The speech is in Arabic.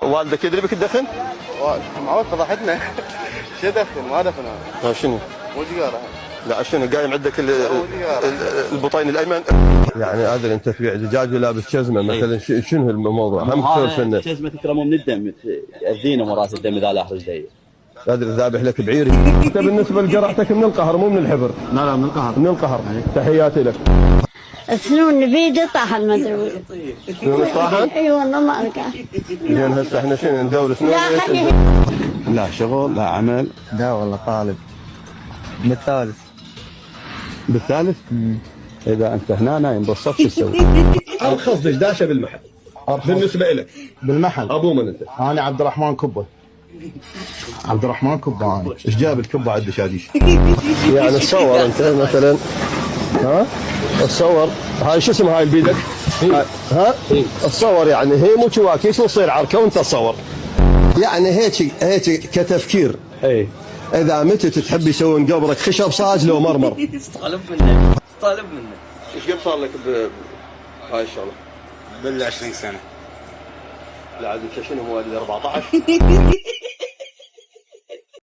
والدك يدري بك الدفن؟ معود فضحتنا. شو دفن؟ ما دفن هذا. شنو؟ مو سيجاره. لا شنو قايم عندك البطين الايمن؟ يعني هذا انت تبيع دجاج ولابس جزمه مثلا، شنو الموضوع؟ هم تسولف انه جزمه تكرمه من الدم، تاذينا مرات الدم اذا لا احرج دقيق. قادر ذابح لك بعيري. انت بالنسبه لقراءتك من القهر مو من الحبر؟ لا من القهر. من القهر. تحياتي لك. سنون بيدي طاحن مدري. سنون طاحن؟ اي والله ما القى. زين هسه احنا شنو ندور سنون؟ لا خليه. لا شغل لا عمل. لا والله طالب. بالثالث. بالثالث؟ اذا انت هنا نايم بالصف شو تسوي؟ ارخص دشداشه بالمحل. بالنسبه لك بالمحل. ابو من انت؟ انا عبد الرحمن كبه. عبد الرحمن كبه. انا ايش جاب الكبه على الدشاديش؟ يعني تصور انت مثلا، ها؟ تصور هاي شو اسمها هاي بيدك؟ ها؟ تصور يعني هي مو كواكيس وتصير عركه وانت تصور. يعني هيك كتفكير. اي اذا متت تحب يسوون قبرك خشب صاج لو مرمر. طالب منه. ايش قد صار لك بهاي الشغله؟ بال 20 سنه. لا عاد انت شنو مواليد 14؟